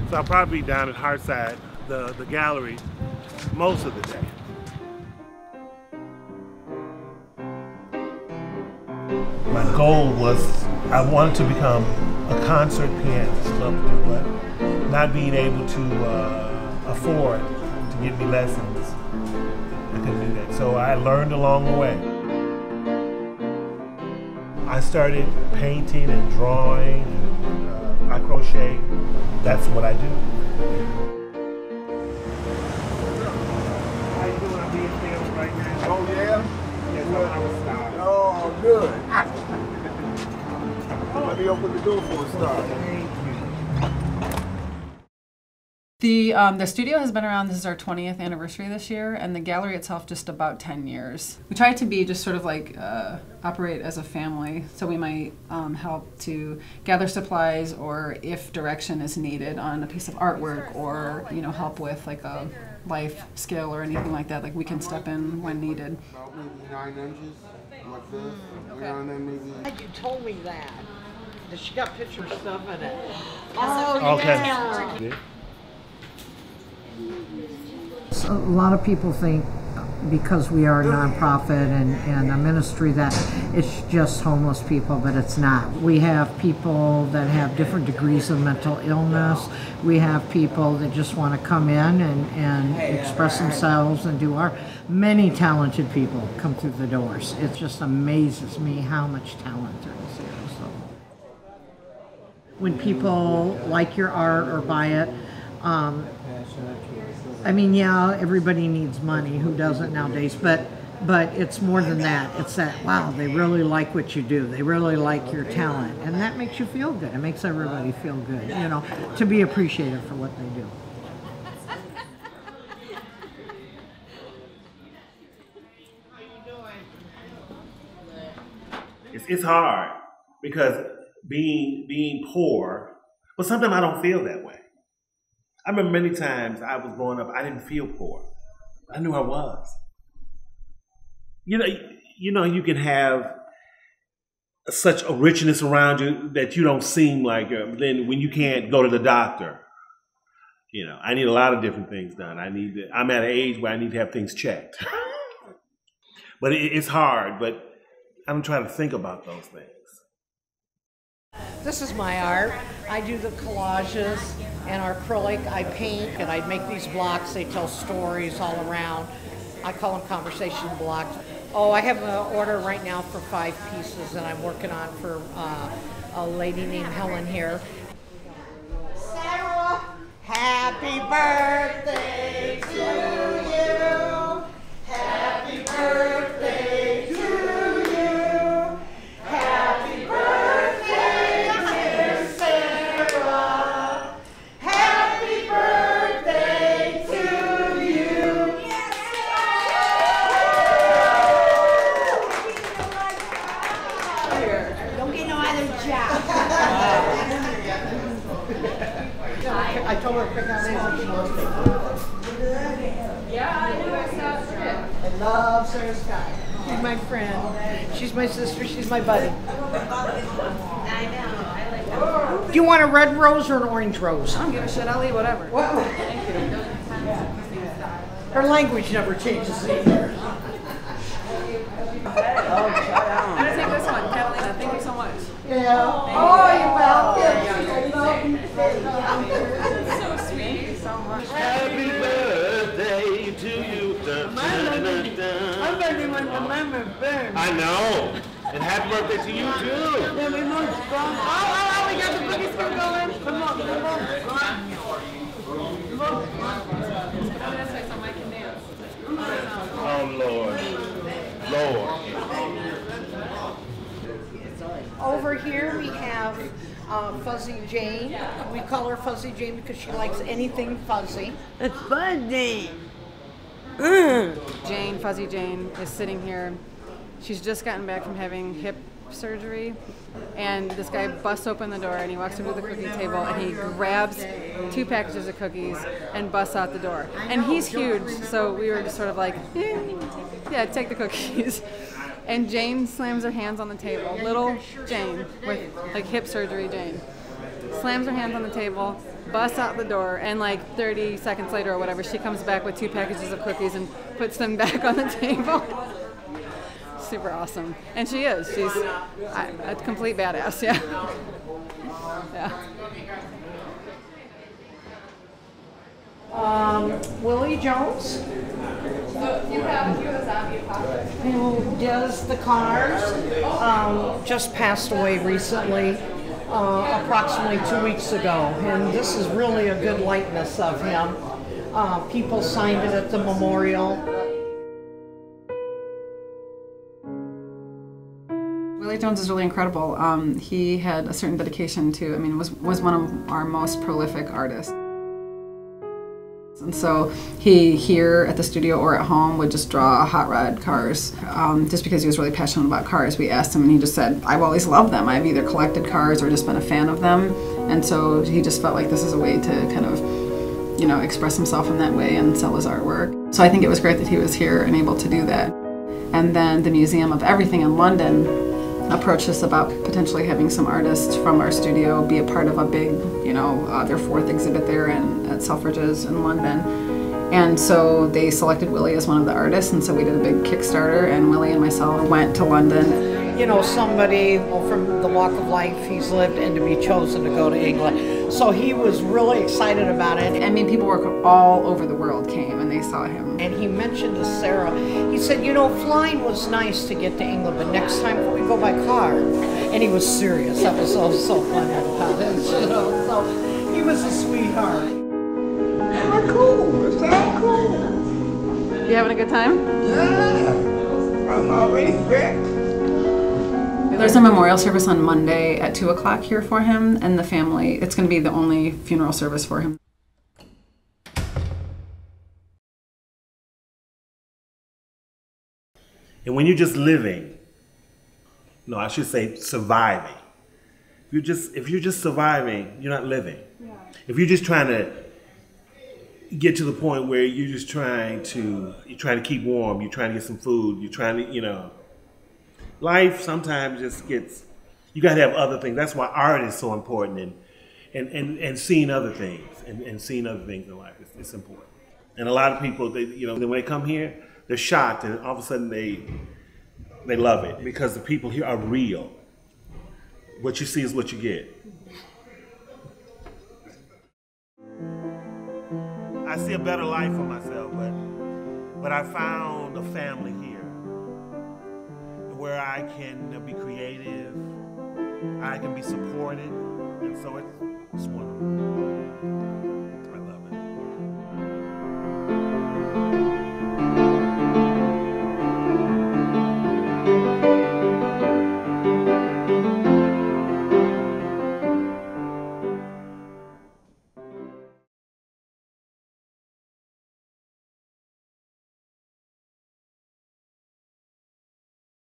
So I'll probably be down at Heartside, the gallery, most of the day. My goal was I wanted to become a concert pianist, love to do, but not being able to afford to give me lessons, I couldn't do that. So I learned along the way. I started painting and drawing, and I crochet. That's what I do. How you doing? I'm being filmed right now. Oh yeah? Yeah, well, I was starting. Oh, good. Let me open the door for a start. The studio has been around, this is our 20th anniversary this year, and the gallery itself just about 10 years. We try to be just sort of like operate as a family, so we might help to gather supplies, or if direction is needed on a piece of artwork, or help with like a life skill or anything like that, like we can step in when needed. About maybe 9 inches, like this. Okay. And then maybe... You told me that. She got picture stuff in it. Oh, Okay. Yeah. A lot of people think because we are a nonprofit and a ministry that it's just homeless people, but it's not. We have people that have different degrees of mental illness. We have people that just want to come in and express themselves and do art. Many talented people come through the doors. It just amazes me how much talent there is here. So when people like your art or buy it, I mean, yeah, everybody needs money. Who doesn't nowadays? But it's more than that. It's that, wow, they really like what you do. They really like your talent. And that makes you feel good. It makes everybody feel good, to be appreciated for what they do. It's hard because being poor, but sometimes I don't feel that way. I remember many times I was growing up, I didn't feel poor. I knew I was. You can have such a richness around you that you don't seem like, then when you can't go to the doctor, I need a lot of different things done. I'm at an age where I need to have things checked. But it's hard, but I'm trying to think about those things. This is my art. I do the collages and acrylic. I paint and I make these blocks. They tell stories all around. I call them conversation blocks. Oh, I have an order right now for 5 pieces that I'm working on for a lady named Helen here. Sarah, happy birthday to you. Happy birthday to you. Happy birthday, dear Sarah. Happy birthday to you. Don't get no other job. I told her to pick out anything she wants to pick. Yeah, I know, I saw it. I love Sarah Scott. She's my friend. She's my sister. She's my buddy. I know. I like that. Do you want a red rose or an orange rose? I don't give a shit, I'll eat whatever. Well, Thank you. her language never changes either. I'm gonna take this one, Catalina. Thank you so much. Yeah. Oh, you're welcome. I love you. So sweet. So much. Happy birthday to you. I'm ready when the mama burns. I know. And happy birthday to you too. Yeah, we must go. Oh, we got the boogie still going. Come on, come on. That's like something I can dance. Oh Lord. Lord. Over here we have Fuzzy Jane. We call her Fuzzy Jane because she likes anything fuzzy. It's fuzzy. Jane, Fuzzy Jane, is sitting here. She's just gotten back from having hip surgery, and this guy busts open the door and he walks over to the cookie table and he grabs 2 packages of cookies and busts out the door. And he's huge, so we were just sort of like, yeah, take the cookies. And Jane slams her hands on the table. Little Jane with like hip surgery Jane slams her hands on the table, busts out the door, and like 30 seconds later or whatever, she comes back with 2 packages of cookies and puts them back on the table. Super awesome. And she is. She's a complete badass, yeah. Yeah. Willie Jones. So you have a zombie apocalypse. Who does the cars, just passed away recently, approximately 2 weeks ago, and this is really a good likeness of him. People signed it at the memorial. Willie Jones is really incredible. He had a certain dedication to, was one of our most prolific artists. And so he, here at the studio or at home, would just draw hot rod cars, just because he was really passionate about cars. We asked him and he just said, I've always loved them. I've either collected cars or just been a fan of them. And so he just felt like this is a way to kind of, express himself in that way and sell his artwork. So I think it was great that he was here and able to do that. And then the Museum of Everything in London approached us about potentially having some artists from our studio be a part of a big, their 4th exhibit there at Selfridges in London. And so they selected Willie as one of the artists, and so we did a big Kickstarter, and Willie and myself went to London. Somebody from the walk of life he's lived and to be chosen to go to England. So he was really excited about it. People all over the world came and they saw him. And he mentioned to Sarah, he said, flying was nice to get to England, but next time we go by car. And he was serious. That was so funny about it. So he was a sweetheart. How cool. It's that cool. You having a good time? Yeah. I'm already back. There's a memorial service on Monday at 2 o'clock here for him and the family. It's going to be the only funeral service for him. And when you're just living, no, I should say surviving. If you're just surviving, you're not living. Yeah. If you're just trying to get to the point where you're just trying to keep warm, you're trying to get some food, you're trying to, life sometimes just gets, you got to have other things. That's why art is so important, and seeing other things and seeing other things in life is important. And a lot of people, when they come here, they're shocked, and all of a sudden they love it because the people here are real. What you see is what you get. I see a better life for myself, but I found a family here where I can be creative, I can be supported, and so it's wonderful.